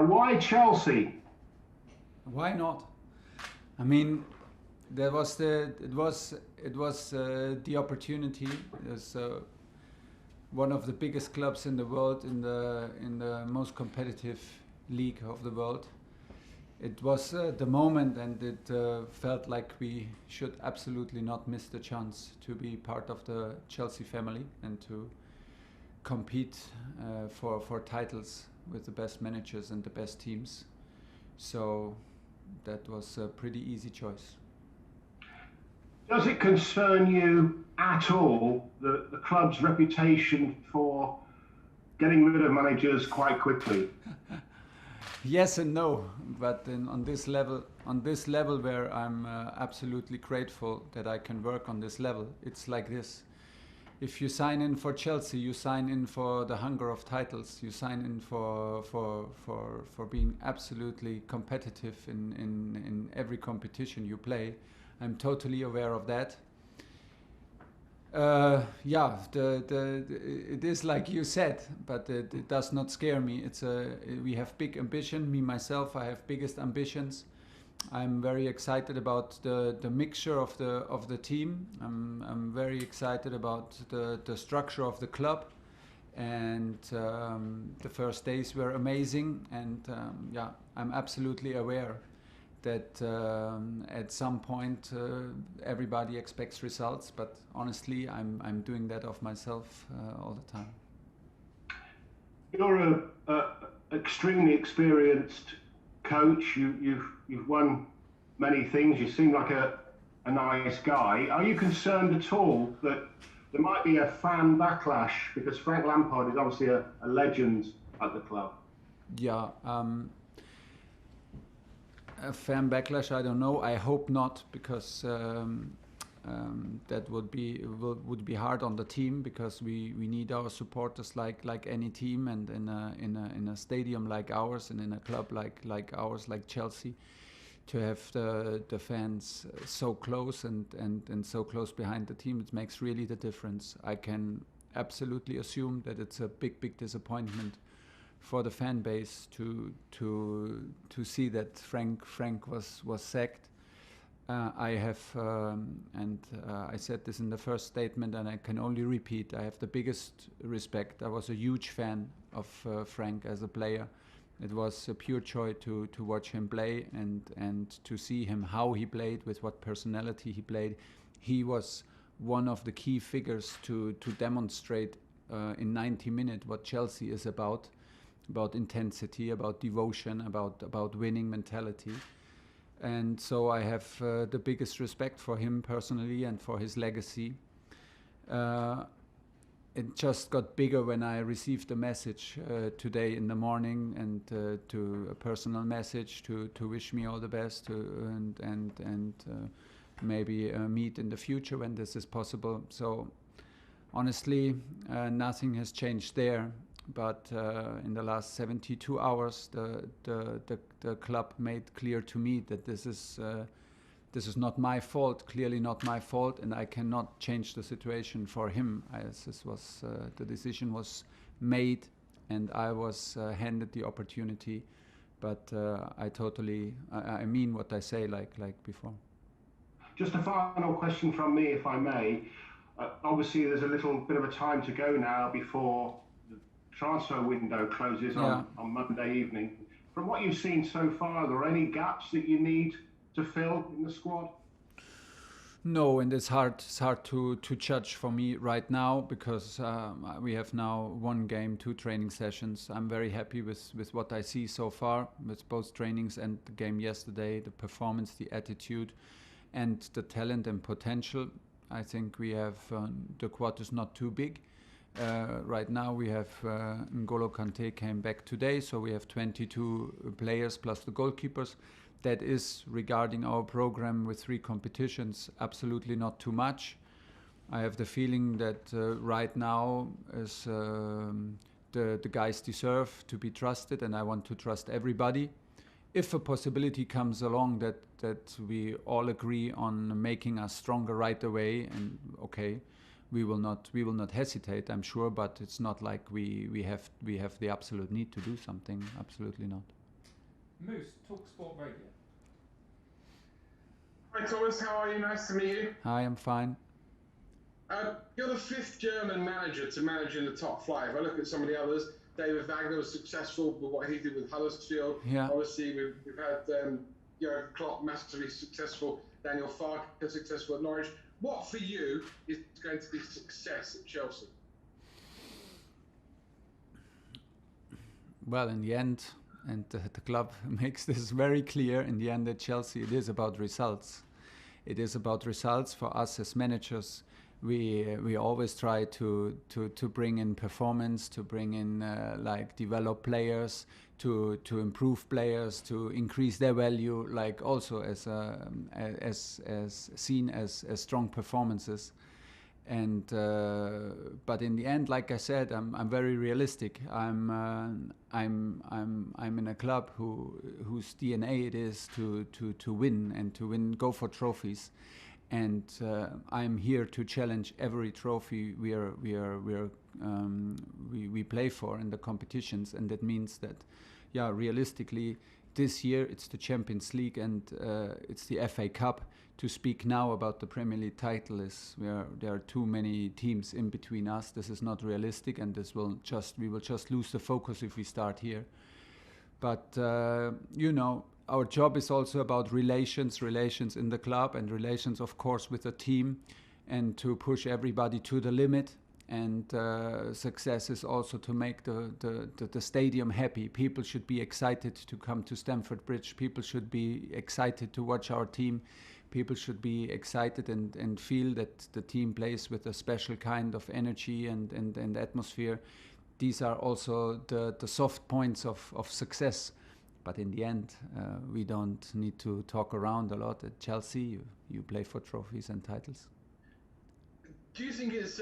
Why Chelsea? Why not? I mean, there was the opportunity. There's one of the biggest clubs in the world, in the most competitive league of the world. It was the moment, and it felt like we should absolutely not miss the chance to be part of the Chelsea family and to compete for titles with the best managers and the best teams. So that was a pretty easy choice. Does it concern you at all, the club's reputation for getting rid of managers quite quickly? Yes and no, but on this level where I'm absolutely grateful that I can work on this level, it's like this. If you sign in for Chelsea, you sign in for the hunger of titles. You sign in for being absolutely competitive in every competition you play. I'm totally aware of that. Yeah, it is like you said, but it does not scare me. We have big ambition. Me myself, I have biggest ambitions. I'm very excited about the mixture of the team. I'm very excited about the structure of the club, and the first days were amazing. And yeah, I'm absolutely aware that at some point everybody expects results, but honestly, I'm doing that of myself all the time. You're a extremely experienced coach. You've won many things. You seem like a nice guy. Are you concerned at all that there might be a fan backlash, because Frank Lampard is obviously a legend at the club? Yeah. A fan backlash, I don't know. I hope not, because that would be hard on the team, because we need our supporters like any team, and in a stadium like ours, and in a club like ours, like Chelsea, to have the fans so close and so close behind the team, it makes really the difference. I can absolutely assume that it's a big disappointment for the fan base to see that Frank was sacked. I have, and I said this in the first statement, and I can only repeat, I have the biggest respect. I was a huge fan of Frank as a player. It was a pure joy to watch him play and to see him, how he played, with what personality he played. He was one of the key figures to demonstrate in 90 minutes what Chelsea is about intensity, about devotion, about winning mentality. And so I have the biggest respect for him personally and for his legacy. It just got bigger when I received a message today in the morning, and to a personal message to wish me all the best, and maybe meet in the future when this is possible. So honestly, nothing has changed there. But in the last 72 hours, the club made clear to me that this is not my fault, clearly not my fault, and I cannot change the situation for him. The decision was made, and I was handed the opportunity. But I mean what I say, like before. Just a final question from me, if I may. Obviously, there's a little bit of a time to go now before transfer window closes on Monday evening. From what you've seen so far, are there any gaps that you need to fill in the squad? No, and it's hard to judge for me right now, because we have now one game, 2 training sessions. I'm very happy with what I see so far, with both trainings and the game yesterday, the performance, the attitude, and the talent and potential. I think we have, the squad is not too big. Right now we have N'Golo Kanté came back today, so we have 22 players plus the goalkeepers. That is, regarding our program with 3 competitions, absolutely not too much. I have the feeling that right now is the guys deserve to be trusted, and I want to trust everybody. If a possibility comes along that we all agree on making us stronger right away, and okay, we will not hesitate, I'm sure, but it's not like we have the absolute need to do something. Absolutely not. Moose, Talk Sport Radio. Hi Thomas, how are you? Nice to meet you. Hi, I'm fine. You're the 5th German manager to manage in the top 5. I look at some of the others. David Wagner was successful with what he did with Huddersfield. Yeah. Obviously, we've had Jurgen Klopp massively successful, Daniel Farke successful at Norwich. What for you is going to be success at Chelsea? Well, in the end, and the club makes this very clear, in the end at Chelsea, it is about results. It is about results for us as managers. We always try to bring in performance, to bring in like develop players, to improve players, to increase their value, like also as seen as strong performances. And but in the end, like I said, I'm very realistic. I'm in a club whose DNA it is to win and to win, go for trophies. And I'm here to challenge every trophy we play for in the competitions, and that means that, yeah, realistically, this year it's the Champions League and it's the FA Cup. To speak now about the Premier League title is there are too many teams in between us. This is not realistic, and we will just lose the focus if we start here. But our job is also about relations in the club, and relations, of course, with the team, and to push everybody to the limit. And success is also to make the stadium happy. People should be excited to come to Stamford Bridge. People should be excited to watch our team. People should be excited and feel that the team plays with a special kind of energy and atmosphere. These are also the soft points of success. But in the end, we don't need to talk around a lot. At Chelsea, you play for trophies and titles. Do you think it's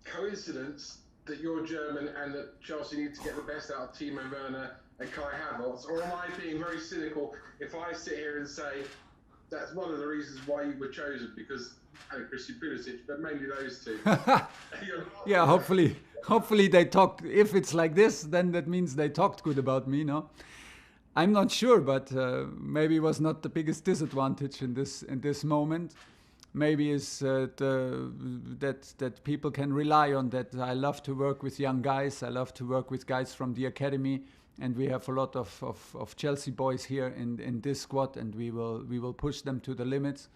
coincidence that you're German and that Chelsea need to get the best out of Timo Werner and Kai Havertz? Or am I being very cynical if I sit here and say that's one of the reasons why you were chosen, because Christian Pulisic, but mainly those two? Yeah, hopefully they talked. If it's like this, then that means they talked good about me, no? I'm not sure, but maybe it was not the biggest disadvantage in this moment. Maybe is that people can rely on that. I love to work with young guys. I love to work with guys from the academy, and we have a lot of Chelsea boys here in this squad, and we will push them to the limits.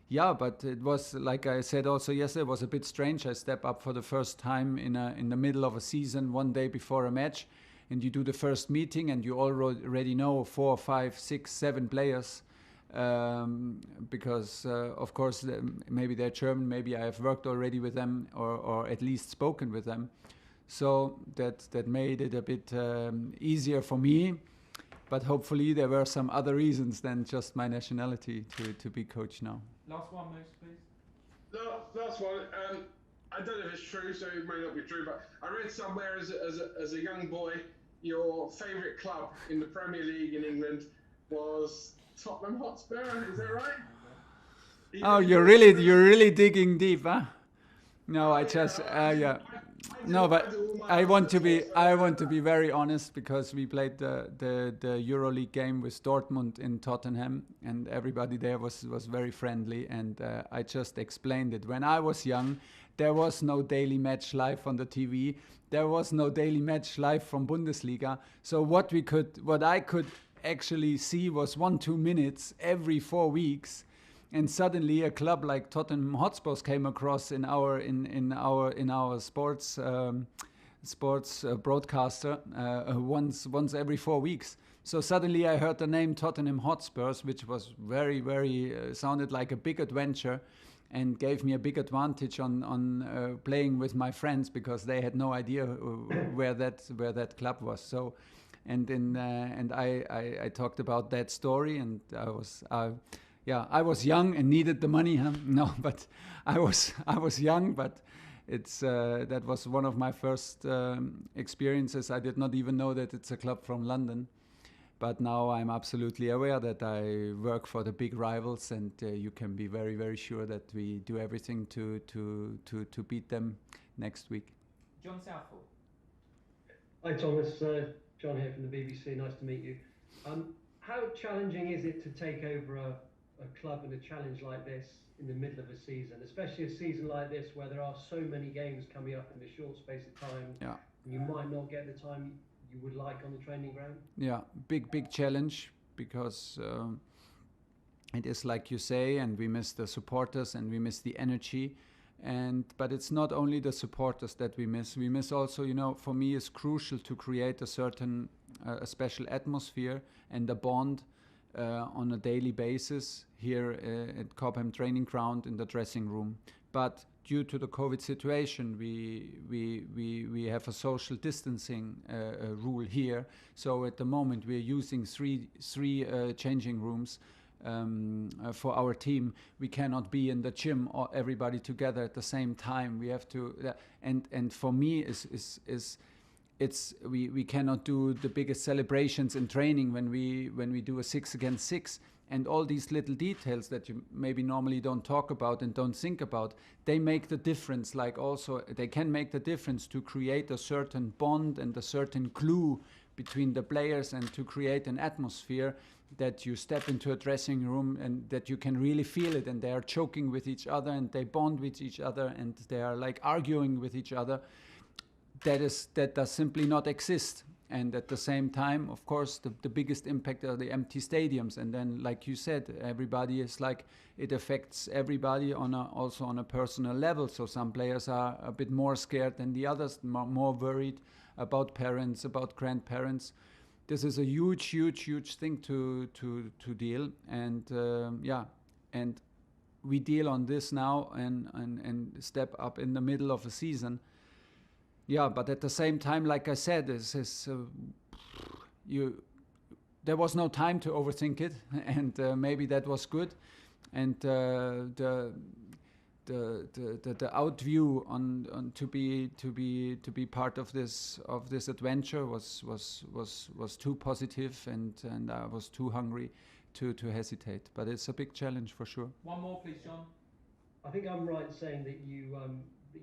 Yeah, but it was, like I said also yesterday, it was a bit strange. I step up for the first time in the middle of a season, one day before a match, and you do the first meeting, and you already know 4, 5, 6, 7 players. Because of course maybe they're German, maybe I have worked already with them or at least spoken with them, so that made it a bit easier for me. But hopefully there were some other reasons than just my nationality to be coach now. Last one, Moose, please. Last one. I don't know if it's true, so it may not be true, but I read somewhere as a young boy, your favourite club in the Premier League in England was Tottenham Hotspur. Is that right? Oh, you're really digging deep, huh? No, I just yeah. No, but I want to be very honest, because we played the EuroLeague game with Dortmund in Tottenham, and everybody there was very friendly, and I just explained it. When I was young, there was no daily match live on the TV. There was no daily match live from Bundesliga. So what I could actually see was 1-2 minutes every 4 weeks. And suddenly, a club like Tottenham Hotspur came across in our sports broadcaster once every 4 weeks. So suddenly, I heard the name Tottenham Hotspurs, which was very sounded like a big adventure, and gave me a big advantage on playing with my friends, because they had no idea where that club was. So, and I talked about that story, and I was young and needed the money. Huh? No, but I was young, but that was one of my first experiences. I did not even know that it's a club from London, but now I'm absolutely aware that I work for the big rivals, and you can be very sure that we do everything to beat them next week. John Southall. Hi Thomas, John here from the BBC. Nice to meet you. How challenging is it to take over a club and a challenge like this in the middle of a season, especially a season like this where there are so many games coming up in a short space of time? Yeah. You might not get the time you would like on the training ground. Yeah, big challenge, because it is like you say, and we miss the supporters and we miss the energy. But it's not only the supporters that we miss. We miss also, for me, it's crucial to create a certain a special atmosphere and a bond on a daily basis here at Cobham Training Ground in the dressing room. But due to the COVID situation, we have a social distancing rule here. So at the moment we're using three changing rooms for our team. We cannot be in the gym or everybody together at the same time. We have to, and for me we cannot do the biggest celebrations in training when we do a 6 against 6. And all these little details that you maybe normally don't talk about and don't think about, they make the difference. Like also, they can make the difference to create a certain bond and a certain glue between the players, and to create an atmosphere that you step into a dressing room and that you can really feel it, and they are joking with each other and they bond with each other and they are like arguing with each other. That does simply not exist. And at the same time, of course, the biggest impact are the empty stadiums. And then, like you said, everybody is like, it affects everybody also on a personal level. So some players are a bit more scared than the others, more worried about parents, about grandparents. This is a huge thing to deal. And and we deal on this now and step up in the middle of a season. Yeah, but at the same time, like I said, there was no time to overthink it, and maybe that was good. And the outview on to be part of this adventure was too positive, and I was too hungry to hesitate. But it's a big challenge for sure. One more, please, John. I think I'm right in saying that you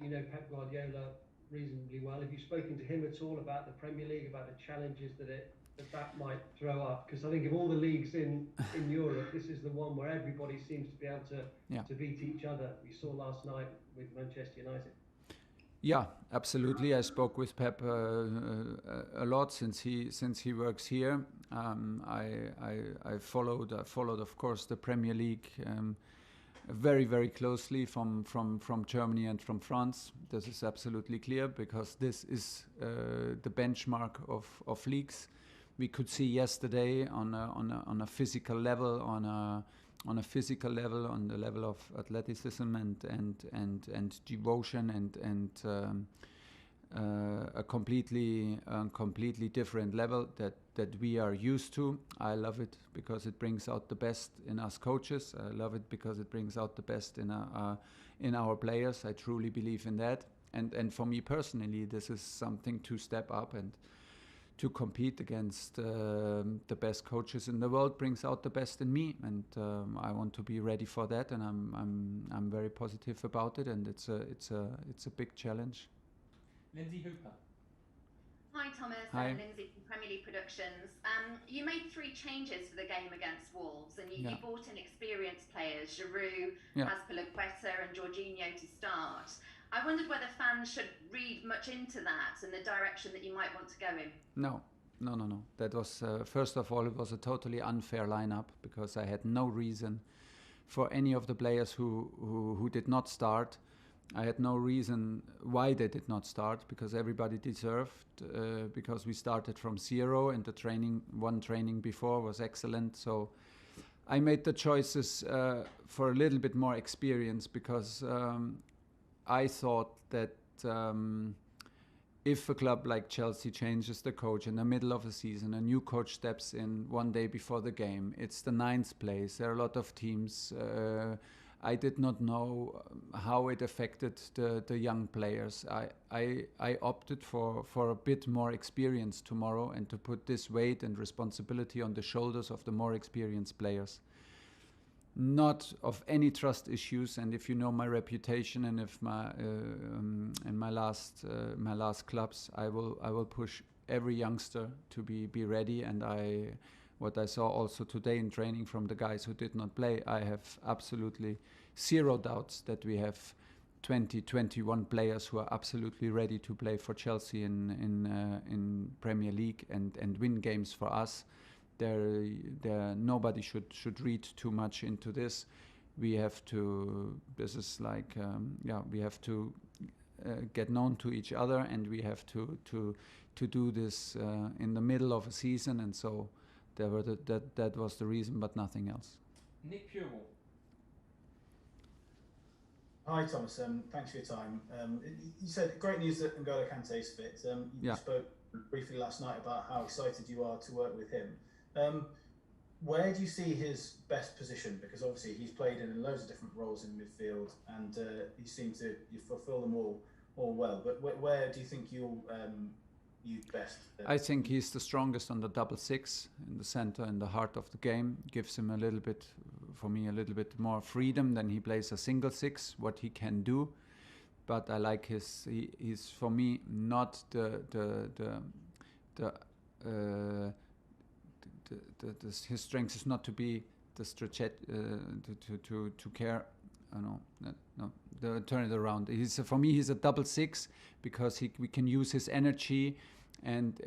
know Pep Guardiola reasonably well. Have you spoken to him at all about the Premier League, about the challenges that might throw up? Because I think of all the leagues in Europe, this is the one where everybody seems to be able to beat each other. We saw last night with Manchester United. Yeah, absolutely. I spoke with Pep a lot since he works here. I followed, of course, the Premier League very closely from Germany and from France. This is absolutely clear, because this is the benchmark of leagues. We could see yesterday on a physical level, on the level of athleticism and devotion and a completely different level that we are used to. I love it because it brings out the best in us coaches. I love it because it brings out the best in our players. I truly believe in that. And for me personally, this is something to step up and to compete against the best coaches in the world brings out the best in me, and I want to be ready for that. And I'm very positive about it, and it's a big challenge. Lindsay Hooper. Hi Thomas, Hi. I'm Lindsay from Premier League Productions. You made 3 changes for the game against Wolves, and you brought in experienced players, Giroud, Azpilicueta and Jorginho to start. I wondered whether fans should read much into that and the direction that you might want to go in. No. That was, first of all, it was a totally unfair lineup, because I had no reason for any of the players who did not start. I had no reason why they did not start, because everybody deserved, because we started from 0 and the training before was excellent. So I made the choices for a little bit more experience, because I thought that if a club like Chelsea changes the coach in the middle of a season, a new coach steps in one day before the game, it's the 9th place. There are a lot of teams. I did not know how it affected the young players. I opted for a bit more experience tomorrow, and to put this weight and responsibility on the shoulders of the more experienced players. Not of any trust issues, and if you know my reputation and if my last clubs, I will push every youngster to be ready. And what I saw also today in training from the guys who did not play, I have absolutely zero doubts that we have 21 players who are absolutely ready to play for Chelsea in Premier League and win games for us. Nobody should read too much into this. We have to. This is like we have to get known to each other, and we have to do this in the middle of a season. And so that was the reason, but nothing else. Nick Purewall. Hi Thomas, thanks for your time. You said great news that N'Golo Kanté is fit. You spoke briefly last night about how excited you are to work with him. Where do you see his best position? Because obviously he's played in loads of different roles in midfield, and you seem to fulfil them all well. But where do you think you'll best? I think he's the strongest on the double six in the center, in the heart of the game. Gives him a little bit more freedom than he plays a single six, what he can do. But I like he's for me not his strength is not to be the to Kerr. Turn it around. For me he's a double six because we can use his energy, and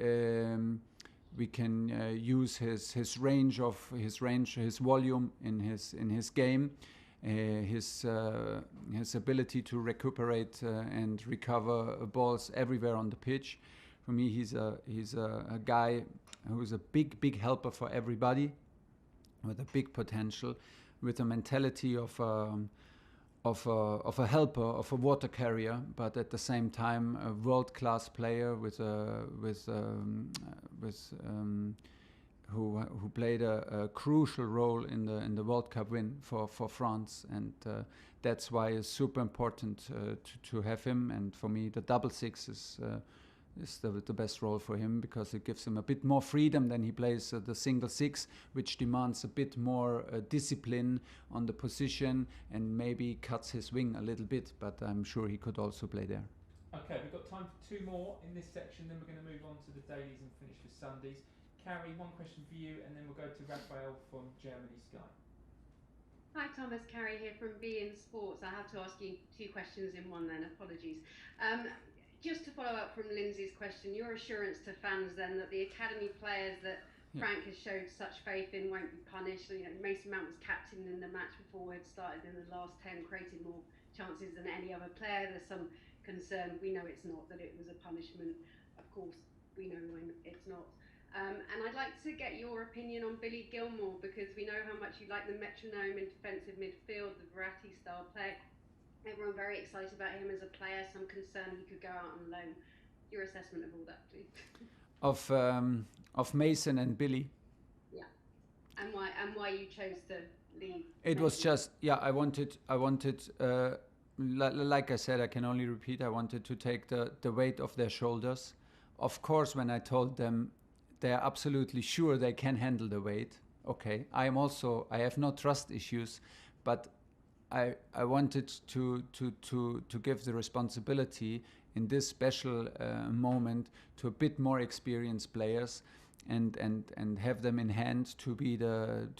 we can use his range, his volume in his game, his ability to recuperate and recover balls everywhere on the pitch. For me, he's a guy who is a big helper for everybody, with a big potential, with a mentality of a helper, of a water carrier, but at the same time a world-class player who played a crucial role in the World Cup win for France, and that's why it's super important to have him. And for me, the double six is the best role for him, because it gives him a bit more freedom than he plays the single six, which demands a bit more discipline on the position and maybe cuts his wing a little bit, but I'm sure he could also play there. Okay, we've got time for two more in this section, then we're going to move on to the dailies and finish with Sundays. Carrie, one question for you, and then we'll go to Raphael from Germany Sky. Hi Thomas, Carrie here from beIN Sports. I have to ask you two questions in one then, apologies. Just to follow up from Lindsay's question, your assurance to fans then that the academy players that Frank has showed such faith in won't be punished. You know, Mason Mount was captain in the match before it started in the last 10, created more chances than any other player. There's some concern, we know it's not, that it was a punishment. Of course, we know when it's not. And I'd like to get your opinion on Billy Gilmour, because we know how much you like the metronome in defensive midfield, the Verratti style play. Everyone very excited about him as a player, some concern he could go out on loan. Your assessment of all that, please. Of Mason and Billy. Yeah. And why you chose to leave. It was just, I wanted like I said, I can only repeat, I wanted to take the weight off their shoulders. Of course, when I told them they are absolutely sure they can handle the weight, okay, I have no trust issues, but I wanted to give the responsibility in this special moment to a bit more experienced players, and have them in hand to be have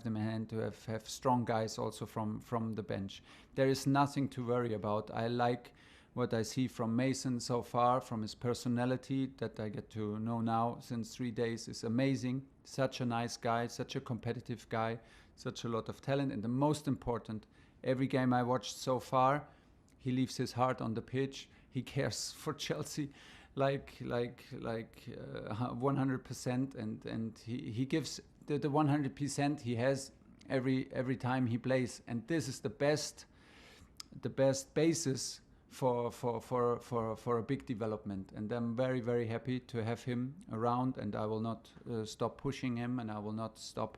them in hand to have strong guys also from the bench. There is nothing to worry about. I like what I see from Mason so far, from his personality that I get to know now since 3 days is amazing. Such a nice guy, such a competitive guy, such a lot of talent, and the most important, every game I watched so far, he leaves his heart on the pitch. He cares for Chelsea like 100%, and he gives the 100% he has every time he plays, and this is the best basis for a big development. And I'm very, very happy to have him around, and I will not stop pushing him, and I will not stop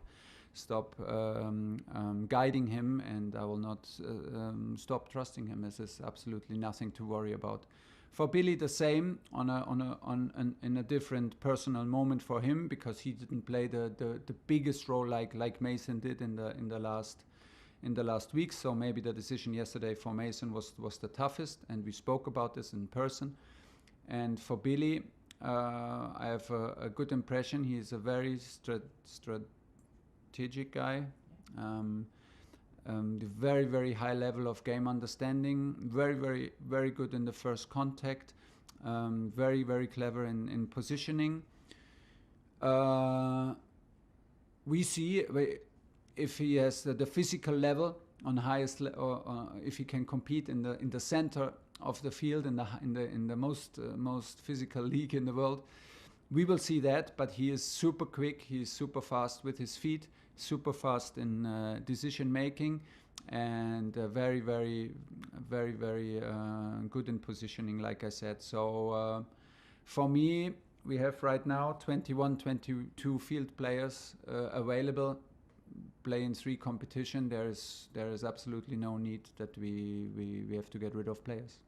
guiding him, and I will not stop trusting him. This is absolutely nothing to worry about. For Billy, the same, in a different personal moment for him, because he didn't play the biggest role like Mason did in the last week. So maybe the decision yesterday for Mason was the toughest, and we spoke about this in person. And for Billy, I have a good impression. He is a very strategic guy. The very, very high level of game understanding. Very, very, very good in the first contact. Very, very clever in positioning. We see if he has the physical level on highest, or if he can compete in the center of the field in the most physical league in the world. We will see that, but he is super quick. He is super fast with his feet, super fast in decision making, and very, very, very, very good in positioning, like I said. So for me, we have right now 21, 22 field players available, play in 3 competition. There is absolutely no need that we have to get rid of players.